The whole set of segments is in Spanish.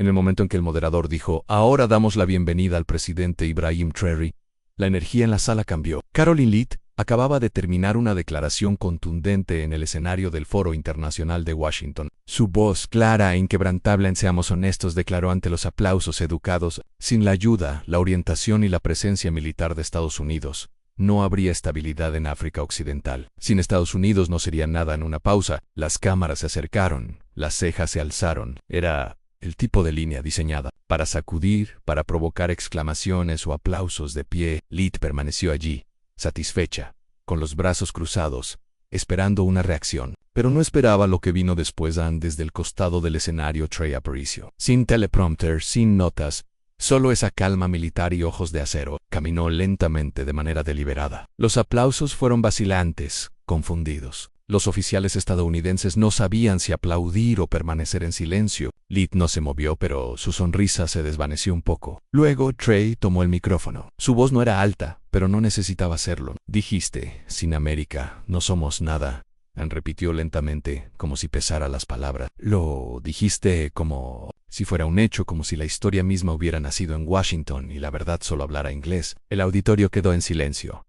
En el momento en que el moderador dijo, ahora damos la bienvenida al presidente Ibrahim Traoré, la energía en la sala cambió. Caroline Leath acababa de terminar una declaración contundente en el escenario del Foro Internacional de Washington. Su voz, clara e inquebrantable en Seamos Honestos, declaró ante los aplausos educados, sin la ayuda, la orientación y la presencia militar de Estados Unidos, no habría estabilidad en África Occidental. Sin Estados Unidos no sería nada. En una pausa, las cámaras se acercaron, las cejas se alzaron. Era el tipo de línea diseñada para sacudir, para provocar exclamaciones o aplausos de pie. Leath permaneció allí, satisfecha, con los brazos cruzados, esperando una reacción. Pero no esperaba lo que vino después. Desde el costado del escenario, Trey Aparicio, sin teleprompter, sin notas, solo esa calma militar y ojos de acero, caminó lentamente de manera deliberada. Los aplausos fueron vacilantes, confundidos. Los oficiales estadounidenses no sabían si aplaudir o permanecer en silencio. Leath no se movió, pero su sonrisa se desvaneció un poco. Luego, Trey tomó el micrófono. Su voz no era alta, pero no necesitaba serlo. Dijiste, sin América, no somos nada. Repitió lentamente, como si pesara las palabras. Lo dijiste como si fuera un hecho, como si la historia misma hubiera nacido en Washington y la verdad solo hablara inglés. El auditorio quedó en silencio.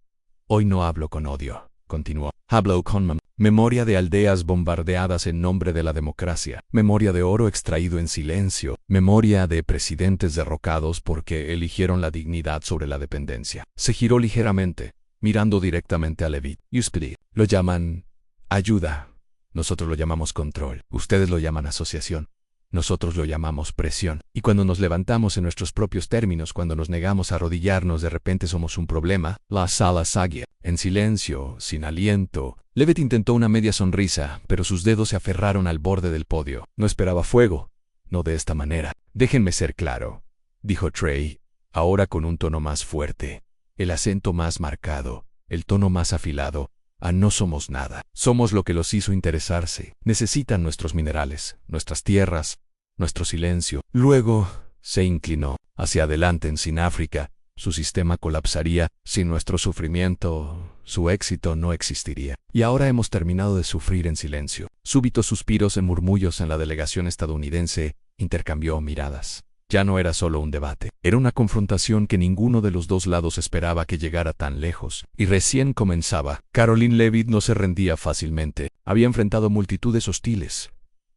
Hoy no hablo con odio, continuó. Hablo con memoria de aldeas bombardeadas en nombre de la democracia, memoria de oro extraído en silencio, memoria de presidentes derrocados porque eligieron la dignidad sobre la dependencia. Se giró ligeramente, mirando directamente a Leavitt. Ustedes lo llaman ayuda. Nosotros lo llamamos control. Ustedes lo llaman asociación. Nosotros lo llamamos presión. Y cuando nos levantamos en nuestros propios términos, cuando nos negamos a arrodillarnos, de repente somos un problema. La sala seguía en silencio, sin aliento. Leavitt intentó una media sonrisa, pero sus dedos se aferraron al borde del podio. No esperaba fuego. No de esta manera. Déjenme ser claro, dijo Trey, ahora con un tono más fuerte, el acento más marcado, el tono más afilado. No somos nada. Somos lo que los hizo interesarse. Necesitan nuestros minerales, nuestras tierras, nuestro silencio. Luego se inclinó hacia adelante. Sin África, su sistema colapsaría. Sin nuestro sufrimiento, su éxito no existiría. Y ahora hemos terminado de sufrir en silencio. Súbitos suspiros y murmullos en la delegación estadounidense intercambió miradas. Ya no era solo un debate, era una confrontación que ninguno de los dos lados esperaba que llegara tan lejos, y recién comenzaba. Caroline Leavitt no se rendía fácilmente. Había enfrentado multitudes hostiles,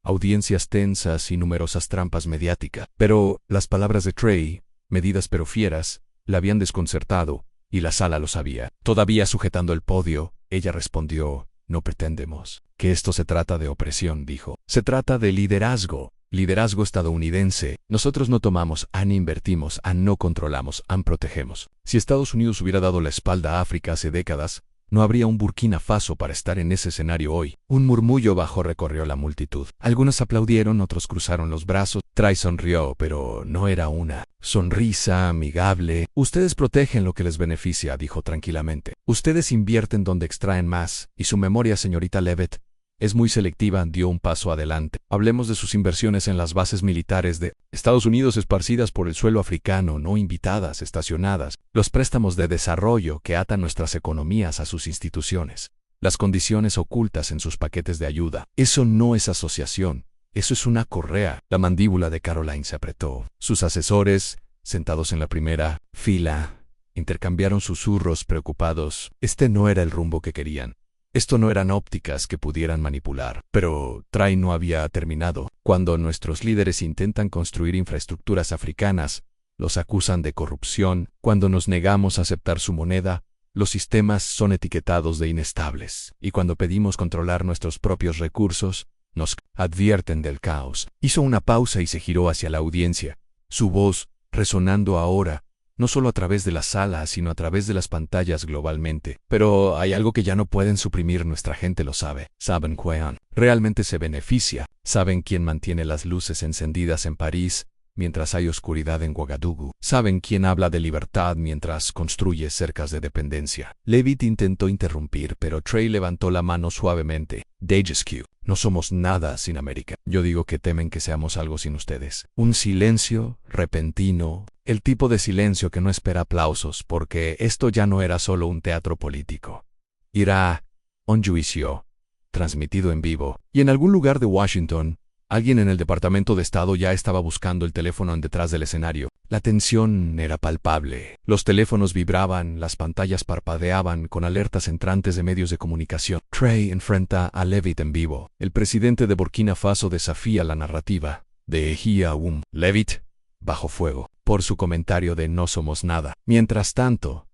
audiencias tensas y numerosas trampas mediáticas. Pero las palabras de Trey, medidas pero fieras, la habían desconcertado, y la sala lo sabía. Todavía sujetando el podio, ella respondió, no pretendemos que esto se trata de opresión, dijo. Se trata de liderazgo. Liderazgo estadounidense. Nosotros no tomamos, ni invertimos, no controlamos, protegemos. Si Estados Unidos hubiera dado la espalda a África hace décadas, no habría un Burkina Faso para estar en ese escenario hoy. Un murmullo bajo recorrió la multitud. Algunos aplaudieron, otros cruzaron los brazos. Trey sonrió, pero no era una sonrisa amigable. Ustedes protegen lo que les beneficia, dijo tranquilamente. Ustedes invierten donde extraen más, y su memoria, señorita Leavitt, es muy selectiva. Dio un paso adelante. Hablemos de sus inversiones en las bases militares de Estados Unidos esparcidas por el suelo africano, no invitadas, estacionadas. Los préstamos de desarrollo que atan nuestras economías a sus instituciones. Las condiciones ocultas en sus paquetes de ayuda. Eso no es asociación. Eso es una correa. La mandíbula de Caroline se apretó. Sus asesores, sentados en la primera fila, intercambiaron susurros preocupados. Este no era el rumbo que querían. Esto no eran ópticas que pudieran manipular. Pero Trey no había terminado. Cuando nuestros líderes intentan construir infraestructuras africanas, los acusan de corrupción. Cuando nos negamos a aceptar su moneda, los sistemas son etiquetados de inestables. Y cuando pedimos controlar nuestros propios recursos, nos advierten del caos. Hizo una pausa y se giró hacia la audiencia. Su voz, resonando ahora, no solo a través de la sala, sino a través de las pantallas globalmente. Pero hay algo que ya no pueden suprimir, nuestra gente lo sabe. Saben quién realmente se beneficia. Saben quién mantiene las luces encendidas en París mientras hay oscuridad en Ouagadougou. Saben quién habla de libertad mientras construye cercas de dependencia. Leavitt intentó interrumpir, pero Trey levantó la mano suavemente. Dejescu, no somos nada sin América. Yo digo que temen que seamos algo sin ustedes. Un silencio repentino. El tipo de silencio que no espera aplausos, porque esto ya no era solo un teatro político. Era un juicio, transmitido en vivo, y en algún lugar de Washington, Alguien en el Departamento de Estado ya estaba buscando el teléfono detrás del escenario. La tensión era palpable. Los teléfonos vibraban, las pantallas parpadeaban con alertas entrantes de medios de comunicación. Trey enfrenta a Levitt en vivo. El presidente de Burkina Faso desafía la narrativa de Ejia Aoum. Levitt, bajo fuego, por su comentario de "no somos nada". Mientras tanto,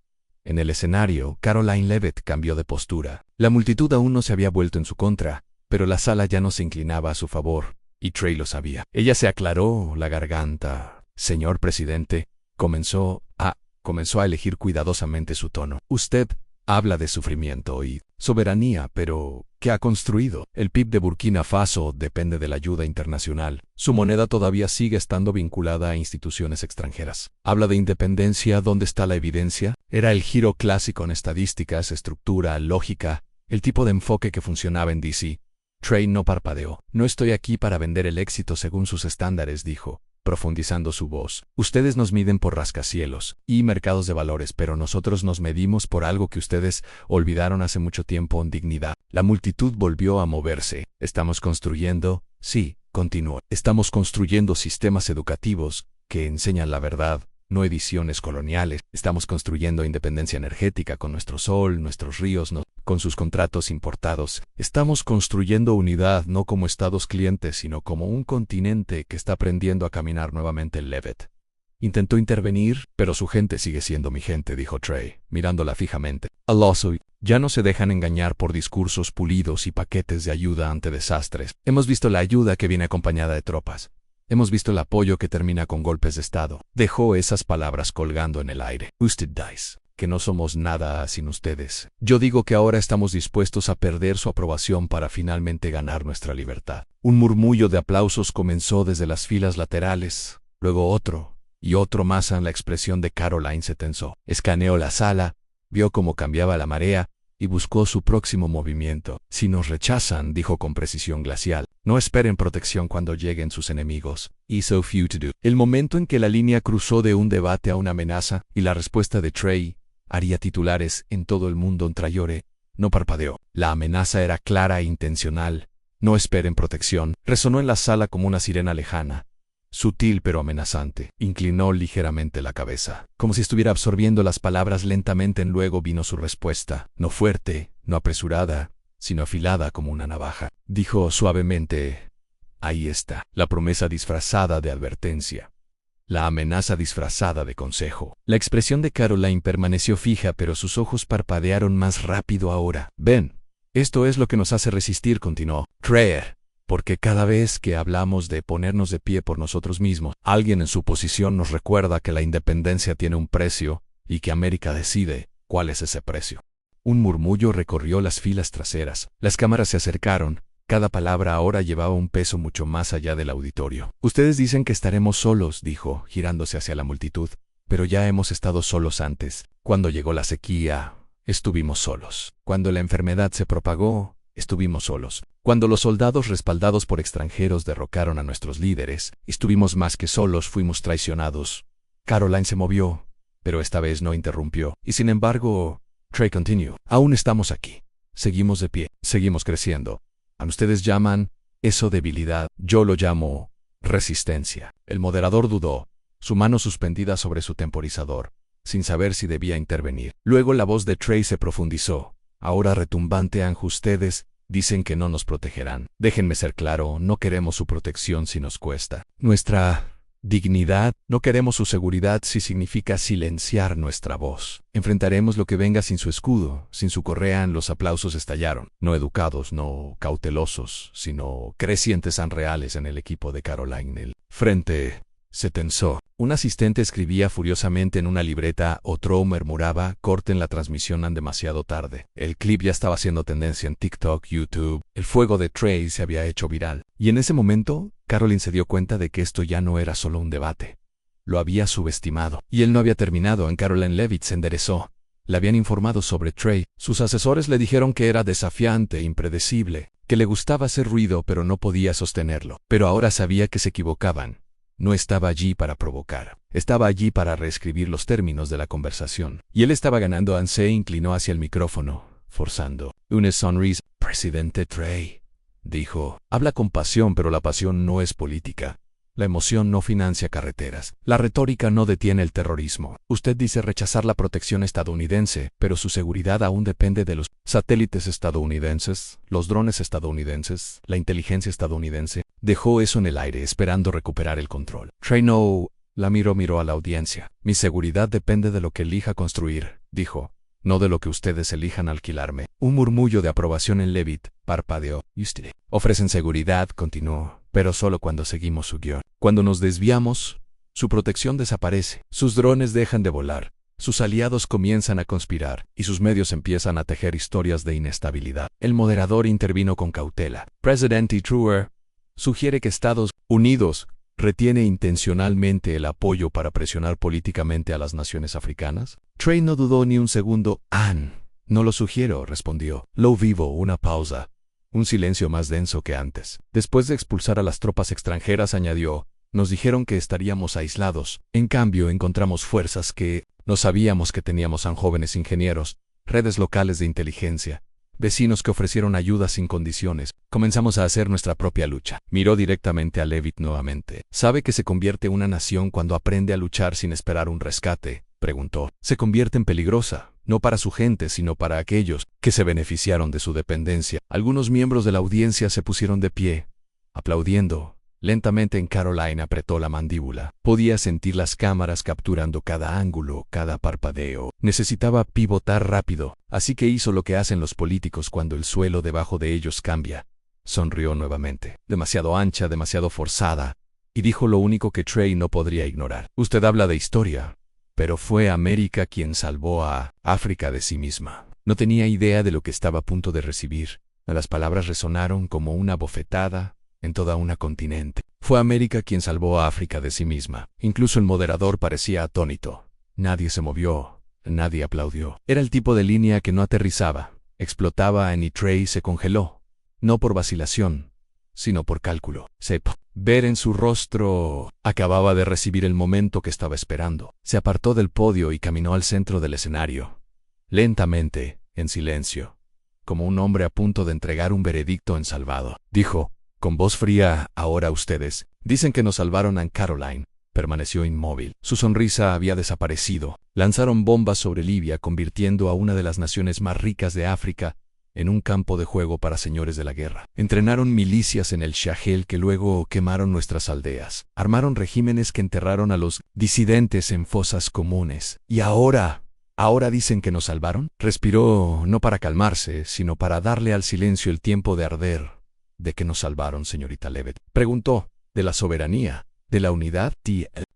en el escenario, Caroline Levitt cambió de postura. La multitud aún no se había vuelto en su contra, pero la sala ya no se inclinaba a su favor, y Trey lo sabía. Ella se aclaró la garganta. «Señor presidente», comenzó a elegir cuidadosamente su tono. «Usted habla de sufrimiento y soberanía, pero ¿qué ha construido? El PIB de Burkina Faso depende de la ayuda internacional. Su moneda todavía sigue estando vinculada a instituciones extranjeras. Habla de independencia, ¿dónde está la evidencia?» Era el giro clásico en estadísticas, estructura, lógica, el tipo de enfoque que funcionaba en DC. Trey no parpadeó. «No estoy aquí para vender el éxito según sus estándares», dijo, profundizando su voz. «Ustedes nos miden por rascacielos y mercados de valores, pero nosotros nos medimos por algo que ustedes olvidaron hace mucho tiempo: en dignidad». La multitud volvió a moverse. «Estamos construyendo», sí, continuó, «estamos construyendo sistemas educativos que enseñan la verdad, no ediciones coloniales. Estamos construyendo independencia energética con nuestro sol, nuestros ríos, no con sus contratos importados. Estamos construyendo unidad no como estados clientes, sino como un continente que está aprendiendo a caminar nuevamente». Levitt intentó intervenir, pero su gente sigue siendo mi gente, dijo Trey, mirándola fijamente. «Alonso, ya no se dejan engañar por discursos pulidos y paquetes de ayuda ante desastres. Hemos visto la ayuda que viene acompañada de tropas. Hemos visto el apoyo que termina con golpes de Estado». Dejó esas palabras colgando en el aire. «Usted dice que no somos nada sin ustedes. Yo digo que ahora estamos dispuestos a perder su aprobación para finalmente ganar nuestra libertad». Un murmullo de aplausos comenzó desde las filas laterales, luego otro y otro más. La expresión de Caroline se tensó. Escaneó la sala, vio cómo cambiaba la marea y buscó su próximo movimiento. «Si nos rechazan», dijo con precisión glacial, «no esperen protección cuando lleguen sus enemigos. Y so few to do». El momento en que la línea cruzó de un debate a una amenaza, y la respuesta de Trey haría titulares en todo el mundo, Trayore no parpadeó. La amenaza era clara e intencional. «No esperen protección». Resonó en la sala como una sirena lejana, sutil pero amenazante. Inclinó ligeramente la cabeza, como si estuviera absorbiendo las palabras lentamente. Luego vino su respuesta, no fuerte, no apresurada, sino afilada como una navaja. Dijo suavemente: «Ahí está, la promesa disfrazada de advertencia, la amenaza disfrazada de consejo». La expresión de Caroline permaneció fija, pero sus ojos parpadearon más rápido ahora. «Ven, esto es lo que nos hace resistir», continuó Trey, «porque cada vez que hablamos de ponernos de pie por nosotros mismos, alguien en su posición nos recuerda que la independencia tiene un precio y que América decide cuál es ese precio». Un murmullo recorrió las filas traseras. Las cámaras se acercaron. Cada palabra ahora llevaba un peso mucho más allá del auditorio. «Ustedes dicen que estaremos solos», dijo, girándose hacia la multitud, «pero ya hemos estado solos antes. Cuando llegó la sequía, estuvimos solos. Cuando la enfermedad se propagó, estuvimos solos. Cuando los soldados respaldados por extranjeros derrocaron a nuestros líderes, estuvimos más que solos, fuimos traicionados». Caroline se movió, pero esta vez no interrumpió. «Y sin embargo», Trey continuó, «aún estamos aquí. Seguimos de pie. Seguimos creciendo. Ustedes llaman eso debilidad. Yo lo llamo resistencia». El moderador dudó, su mano suspendida sobre su temporizador, sin saber si debía intervenir. Luego la voz de Trey se profundizó, ahora retumbante: «Ustedes dicen que no nos protegerán. Déjenme ser claro, no queremos su protección si nos cuesta nuestra dignidad. No queremos su seguridad si significa silenciar nuestra voz. Enfrentaremos lo que venga sin su escudo, sin su correa». Los aplausos estallaron, no educados, no cautelosos, sino crecientes y reales en el equipo de Caroline. El frente se tensó. Un asistente escribía furiosamente en una libreta. Otro murmuraba: «Corten la transmisión, han demasiado tarde». El clip ya estaba haciendo tendencia en TikTok, YouTube. El fuego de Trey se había hecho viral. Y en ese momento, Caroline se dio cuenta de que esto ya no era solo un debate. Lo había subestimado. Y él no había terminado. Caroline Levitt se enderezó. Le habían informado sobre Trey. Sus asesores le dijeron que era desafiante, impredecible, que le gustaba hacer ruido pero no podía sostenerlo. Pero ahora sabía que se equivocaban. No estaba allí para provocar. Estaba allí para reescribir los términos de la conversación. Y él estaba ganando. Se inclinó hacia el micrófono, forzando una sonrisa. «Presidente Trey, dijo. Habla con pasión, pero la pasión no es política. La emoción no financia carreteras. La retórica no detiene el terrorismo. Usted dice rechazar la protección estadounidense, pero su seguridad aún depende de los satélites estadounidenses, los drones estadounidenses, la inteligencia estadounidense. Dejó eso en el aire esperando recuperar el control. Traynor miró a la audiencia. Mi seguridad depende de lo que elija construir, dijo. No de lo que ustedes elijan alquilarme. Un murmullo de aprobación en Levitt parpadeó. Ofrecen seguridad, continuó, pero solo cuando seguimos su guión. Cuando nos desviamos, su protección desaparece. Sus drones dejan de volar. Sus aliados comienzan a conspirar y sus medios empiezan a tejer historias de inestabilidad. El moderador intervino con cautela. Presidente Truer sugiere que Estados Unidos retiene intencionalmente el apoyo para presionar políticamente a las naciones africanas. Trey no dudó ni un segundo. No lo sugiero, respondió. Lo vivo, una pausa. Un silencio más denso que antes. Después de expulsar a las tropas extranjeras, añadió, nos dijeron que estaríamos aislados. En cambio, encontramos fuerzas que no sabíamos que teníamos a jóvenes ingenieros, redes locales de inteligencia, vecinos que ofrecieron ayuda sin condiciones. Comenzamos a hacer nuestra propia lucha. Miró directamente a Levitt nuevamente. ¿Sabe que se convierte una nación cuando aprende a luchar sin esperar un rescate? Preguntó. Se convierte en peligrosa, no para su gente, sino para aquellos que se beneficiaron de su dependencia. Algunos miembros de la audiencia se pusieron de pie, aplaudiendo. Lentamente en Caroline apretó la mandíbula. Podía sentir las cámaras capturando cada ángulo, cada parpadeo. Necesitaba pivotar rápido, así que hizo lo que hacen los políticos cuando el suelo debajo de ellos cambia. Sonrió nuevamente. Demasiado ancha, demasiado forzada. Y dijo lo único que Trey no podría ignorar. Usted habla de historia, pero fue América quien salvó a África de sí misma. No tenía idea de lo que estaba a punto de recibir. Las palabras resonaron como una bofetada en toda una continente. Fue América quien salvó a África de sí misma. Incluso el moderador parecía atónito. Nadie se movió, nadie aplaudió. Era el tipo de línea que no aterrizaba, explotaba y Trey se congeló. No por vacilación, sino por cálculo. Ver en su rostro. Acababa de recibir el momento que estaba esperando. Se apartó del podio y caminó al centro del escenario. Lentamente, en silencio, como un hombre a punto de entregar un veredicto en salvado. Dijo, con voz fría, ahora ustedes dicen que nos salvaron a Caroline. Permaneció inmóvil. Su sonrisa había desaparecido. Lanzaron bombas sobre Libia, convirtiendo a una de las naciones más ricas de África en un campo de juego para señores de la guerra. Entrenaron milicias en el Sahel que luego quemaron nuestras aldeas. Armaron regímenes que enterraron a los disidentes en fosas comunes. ¿Y ahora dicen que nos salvaron? Respiró, no para calmarse, sino para darle al silencio el tiempo de arder. ¿De qué nos salvaron, señorita Levitt? Preguntó. ¿De la soberanía? ¿De la unidad?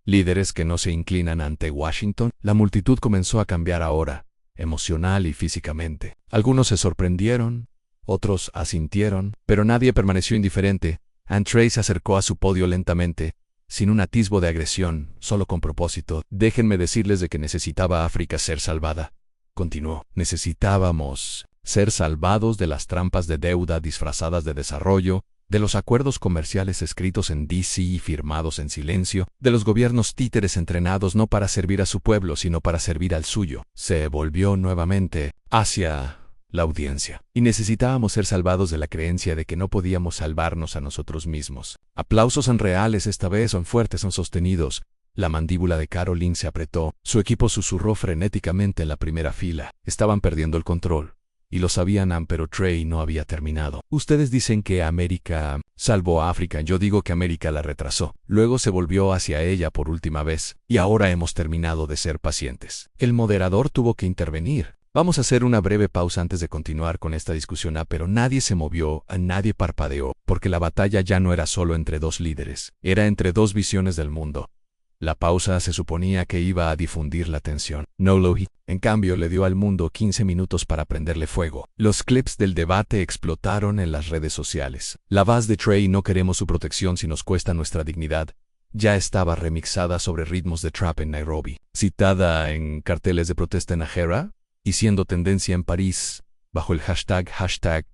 Líderes que no se inclinan ante Washington. La multitud comenzó a cambiar ahora, emocional y físicamente. Algunos se sorprendieron, otros asintieron, pero nadie permaneció indiferente. Trey se acercó a su podio lentamente, sin un atisbo de agresión, solo con propósito. Déjenme decirles de que necesitaba África ser salvada. Continuó. Necesitábamos ser salvados de las trampas de deuda disfrazadas de desarrollo, de los acuerdos comerciales escritos en D.C. y firmados en silencio, de los gobiernos títeres entrenados no para servir a su pueblo, sino para servir al suyo. Se volvió nuevamente hacia la audiencia. Y necesitábamos ser salvados de la creencia de que no podíamos salvarnos a nosotros mismos. Aplausos son reales, esta vez son fuertes, son sostenidos. La mandíbula de Caroline se apretó. Su equipo susurró frenéticamente en la primera fila. Estaban perdiendo el control. Y lo sabían, pero Trey no había terminado. Ustedes dicen que América salvó a África, yo digo que América la retrasó. Luego se volvió hacia ella por última vez, y ahora hemos terminado de ser pacientes. El moderador tuvo que intervenir. Vamos a hacer una breve pausa antes de continuar con esta discusión, pero nadie se movió, nadie parpadeó, porque la batalla ya no era solo entre dos líderes, era entre dos visiones del mundo. La pausa se suponía que iba a difundir la tensión. En cambio, le dio al mundo 15 minutos para prenderle fuego. Los clips del debate explotaron en las redes sociales. La voz de Trey, no queremos su protección si nos cuesta nuestra dignidad, ya estaba remixada sobre ritmos de trap en Nairobi, citada en carteles de protesta en Ajera, y siendo tendencia en París, bajo el hashtag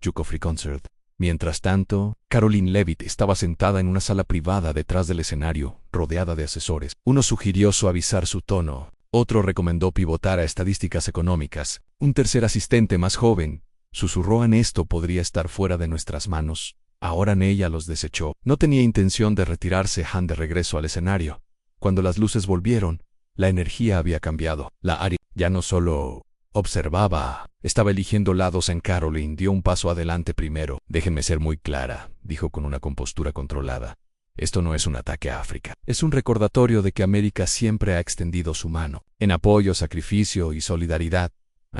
#YouGoFreeConcert. Mientras tanto, Caroline Levitt estaba sentada en una sala privada detrás del escenario, rodeada de asesores. Uno sugirió suavizar su tono, otro recomendó pivotar a estadísticas económicas. Un tercer asistente más joven susurró: esto podría estar fuera de nuestras manos. Ahora Neya los desechó. No tenía intención de retirarse Han de regreso al escenario. Cuando las luces volvieron, la energía había cambiado. La Ari ya no solo observaba, estaba eligiendo lados en Caroline. Dio un paso adelante primero. Déjenme ser muy clara, dijo con una compostura controlada. Esto no es un ataque a África. Es un recordatorio de que América siempre ha extendido su mano, en apoyo, sacrificio y solidaridad.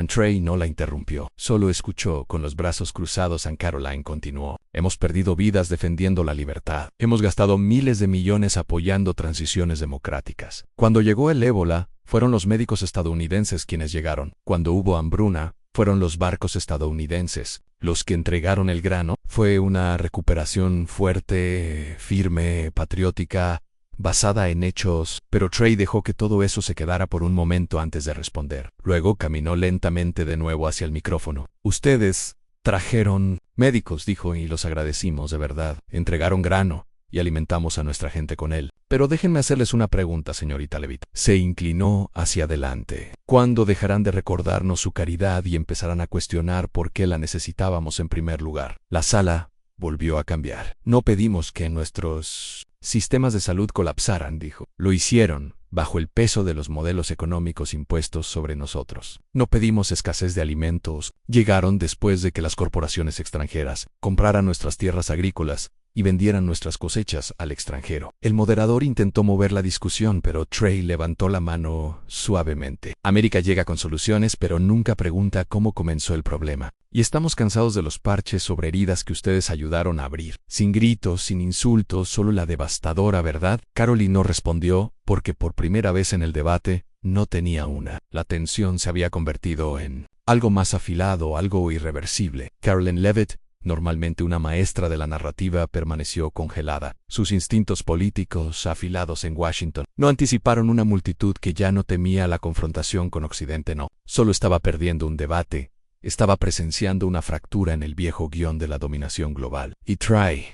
Trey no la interrumpió. Solo escuchó, con los brazos cruzados. Caroline continuó. Hemos perdido vidas defendiendo la libertad. Hemos gastado miles de millones apoyando transiciones democráticas. Cuando llegó el ébola, fueron los médicos estadounidenses quienes llegaron. Cuando hubo hambruna, fueron los barcos estadounidenses los que entregaron el grano. Fue una recuperación fuerte, firme, patriótica, basada en hechos, pero Trey dejó que todo eso se quedara por un momento antes de responder. Luego caminó lentamente de nuevo hacia el micrófono. Ustedes trajeron médicos, dijo, y los agradecimos de verdad. Entregaron grano y alimentamos a nuestra gente con él. Pero déjenme hacerles una pregunta, señorita Levitt. Se inclinó hacia adelante. ¿Cuándo dejarán de recordarnos su caridad y empezarán a cuestionar por qué la necesitábamos en primer lugar? La sala volvió a cambiar. No pedimos que nuestros sistemas de salud colapsaran, dijo. Lo hicieron bajo el peso de los modelos económicos impuestos sobre nosotros. No pedimos escasez de alimentos. Llegaron después de que las corporaciones extranjeras compraran nuestras tierras agrícolas y vendieran nuestras cosechas al extranjero. El moderador intentó mover la discusión, pero Trey levantó la mano suavemente. América llega con soluciones, pero nunca pregunta cómo comenzó el problema. Y estamos cansados de los parches sobre heridas que ustedes ayudaron a abrir. Sin gritos, sin insultos, solo la devastadora verdad. Caroline no respondió, porque por primera vez en el debate no tenía una. La tensión se había convertido en algo más afilado, algo irreversible. Caroline Levitt, normalmente una maestra de la narrativa, permaneció congelada. Sus instintos políticos, afilados en Washington, no anticiparon una multitud que ya no temía la confrontación con Occidente. No, solo estaba perdiendo un debate. Estaba presenciando una fractura en el viejo guión de la dominación global. Y Trey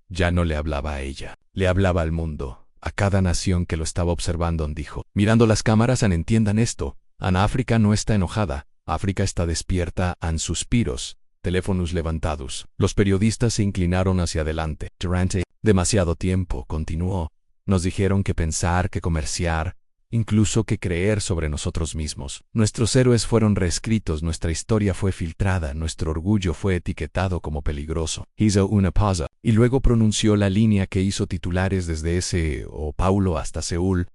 ya no le hablaba a ella, le hablaba al mundo, a cada nación que lo estaba observando. Dijo, mirando las cámaras, entiendan esto. África no está enojada. África está despierta. Suspiros. Teléfonos levantados. Los periodistas se inclinaron hacia adelante. Durante demasiado tiempo, continuó, nos dijeron que pensar, que comerciar, incluso que creer sobre nosotros mismos. Nuestros héroes fueron reescritos, nuestra historia fue filtrada, nuestro orgullo fue etiquetado como peligroso. Hizo una pausa, y luego pronunció la línea que hizo titulares desde Sao Paulo hasta Seúl.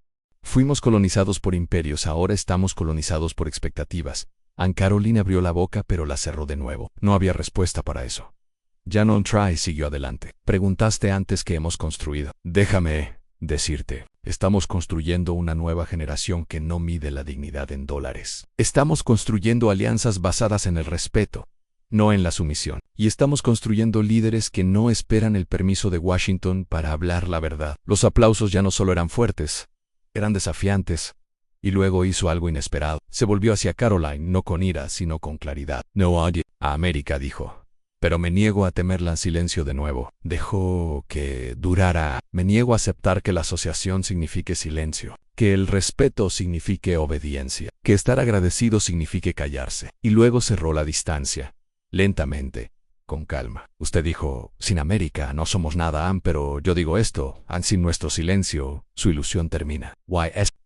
Fuimos colonizados por imperios, ahora estamos colonizados por expectativas. Caroline abrió la boca, pero la cerró de nuevo. No había respuesta para eso. Trey siguió adelante. Preguntaste antes qué hemos construido. Déjame decirte, estamos construyendo una nueva generación que no mide la dignidad en dólares. Estamos construyendo alianzas basadas en el respeto, no en la sumisión. Y estamos construyendo líderes que no esperan el permiso de Washington para hablar la verdad. Los aplausos ya no solo eran fuertes, eran desafiantes. Y luego hizo algo inesperado. Se volvió hacia Caroline, no con ira, sino con claridad. No oye a América, dijo. Pero me niego a temerla en silencio de nuevo. Dejó que durara. Me niego a aceptar que la asociación signifique silencio, que el respeto signifique obediencia, que estar agradecido signifique callarse. Y luego cerró la distancia, lentamente, con calma. Usted dijo, sin América no somos nada, pero yo digo esto, sin nuestro silencio, su ilusión termina.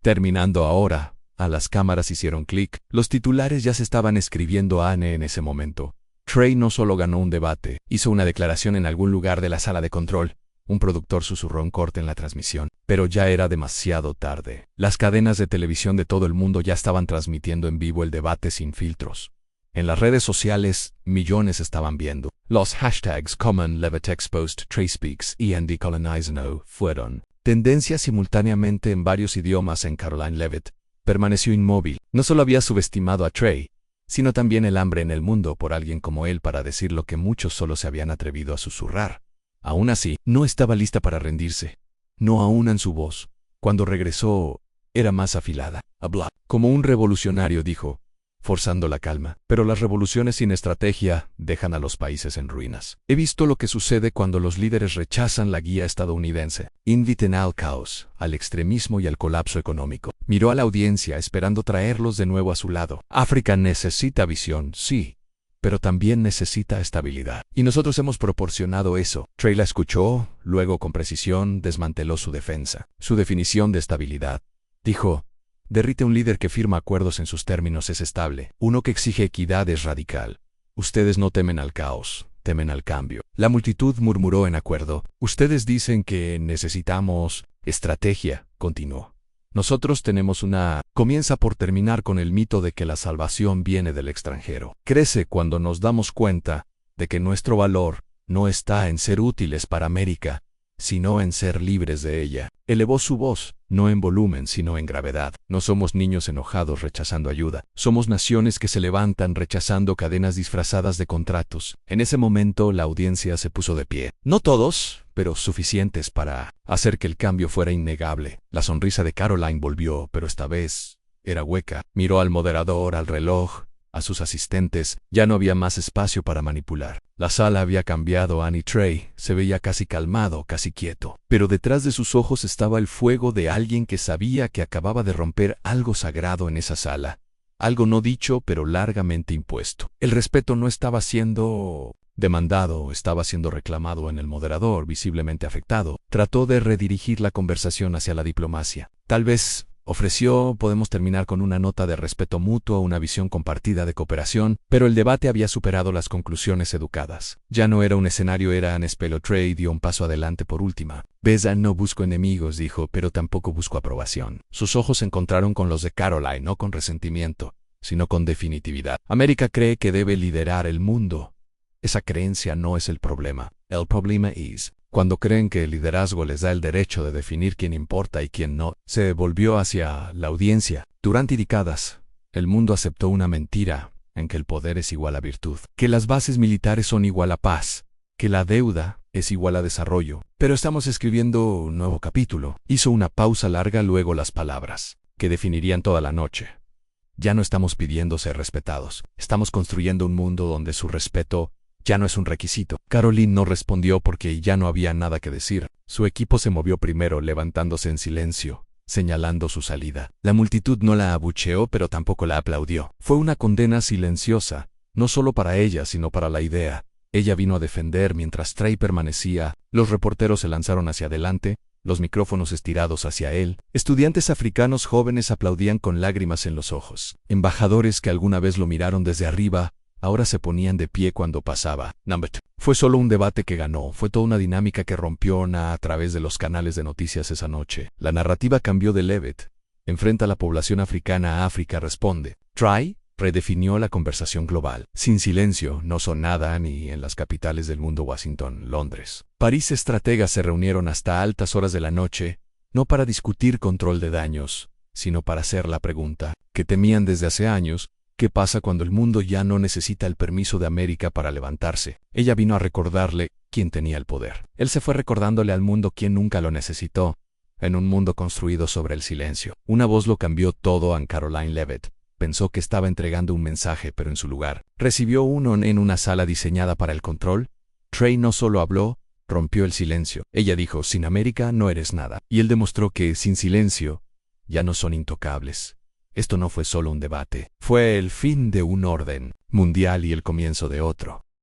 Terminando ahora. A las cámaras hicieron clic. Los titulares ya se estaban escribiendo en ese momento. Trey no solo ganó un debate, hizo una declaración en algún lugar de la sala de control. Un productor susurró un corte en la transmisión, pero ya era demasiado tarde. Las cadenas de televisión de todo el mundo ya estaban transmitiendo en vivo el debate sin filtros. En las redes sociales, millones estaban viendo. Los hashtags Common Levitt Exposed, Trey Speaks y Decolonizing fueron tendencias simultáneamente en varios idiomas. Caroline Levitt permaneció inmóvil. No solo había subestimado a Trey, sino también el hambre en el mundo por alguien como él para decir lo que muchos solo se habían atrevido a susurrar. Aún así, no estaba lista para rendirse. No aún en su voz. Cuando regresó, era más afilada. Habla como un revolucionario, dijo, forzando la calma. Pero las revoluciones sin estrategia dejan a los países en ruinas. He visto lo que sucede cuando los líderes rechazan la guía estadounidense. Inviten al caos, al extremismo y al colapso económico. Miró a la audiencia esperando traerlos de nuevo a su lado. África necesita visión, sí, pero también necesita estabilidad. Y nosotros hemos proporcionado eso. Trey la escuchó, luego con precisión desmanteló su defensa. Su definición de estabilidad. Dijo, derrite un líder que firma acuerdos en sus términos es estable. Uno que exige equidad es radical. Ustedes no temen al caos, temen al cambio. La multitud murmuró en acuerdo. Ustedes dicen que necesitamos estrategia, continuó. Nosotros tenemos una... Comienza por terminar con el mito de que la salvación viene del extranjero. Crece cuando nos damos cuenta de que nuestro valor no está en ser útiles para América, sino en ser libres de ella. Elevó su voz, no en volumen, sino en gravedad. No somos niños enojados rechazando ayuda. Somos naciones que se levantan rechazando cadenas disfrazadas de contratos. En ese momento la audiencia se puso de pie. No todos, pero suficientes para hacer que el cambio fuera innegable. La sonrisa de Caroline volvió, pero esta vez era hueca. Miró al moderador, al reloj, a sus asistentes. Ya no había más espacio para manipular. La sala había cambiado. Annie Trey se veía casi calmado, casi quieto. Pero detrás de sus ojos estaba el fuego de alguien que sabía que acababa de romper algo sagrado en esa sala. Algo no dicho, pero largamente impuesto. El respeto no estaba siendo demandado, estaba siendo reclamado en el moderador, visiblemente afectado. Trató de redirigir la conversación hacia la diplomacia. Tal vez, ofreció, podemos terminar con una nota de respeto mutuo, una visión compartida de cooperación, pero el debate había superado las conclusiones educadas. Ya no era un escenario, era un espelo. Trey dio un paso adelante por última. Besa, no busco enemigos, dijo, pero tampoco busco aprobación. Sus ojos se encontraron con los de Caroline, no con resentimiento, sino con definitividad. América cree que debe liderar el mundo. Esa creencia no es el problema. El problema es cuando creen que el liderazgo les da el derecho de definir quién importa y quién no. Se volvió hacia la audiencia. Durante décadas, el mundo aceptó una mentira en que el poder es igual a virtud, que las bases militares son igual a paz, que la deuda es igual a desarrollo. Pero estamos escribiendo un nuevo capítulo. Hizo una pausa larga, luego las palabras, que definirían toda la noche. Ya no estamos pidiendo ser respetados. Estamos construyendo un mundo donde su respeto ya no es un requisito. Caroline no respondió porque ya no había nada que decir. Su equipo se movió primero, levantándose en silencio, señalando su salida. La multitud no la abucheó, pero tampoco la aplaudió. Fue una condena silenciosa, no solo para ella, sino para la idea. Ella vino a defender mientras Trey permanecía. Los reporteros se lanzaron hacia adelante, los micrófonos estirados hacia él. Estudiantes africanos jóvenes aplaudían con lágrimas en los ojos. Embajadores que alguna vez lo miraron desde arriba, ahora se ponían de pie cuando pasaba. Fue solo un debate que ganó, fue toda una dinámica que rompió a través de los canales de noticias esa noche. La narrativa cambió de Levitt. Enfrenta a la población africana a África responde. Trey redefinió la conversación global. Sin silencio, no son nada ni en las capitales del mundo: Washington, Londres, París. Estrategas se reunieron hasta altas horas de la noche, no para discutir control de daños, sino para hacer la pregunta que temían desde hace años. ¿Qué pasa cuando el mundo ya no necesita el permiso de América para levantarse? Ella vino a recordarle quién tenía el poder. Él se fue recordándole al mundo quién nunca lo necesitó, en un mundo construido sobre el silencio. Una voz lo cambió todo. A Caroline Levitt pensó que estaba entregando un mensaje, pero en su lugar recibió uno en una sala diseñada para el control. Trey no solo habló, rompió el silencio. Ella dijo, sin América no eres nada. Y él demostró que, sin silencio, ya no son intocables. Esto no fue solo un debate, fue el fin de un orden mundial y el comienzo de otro.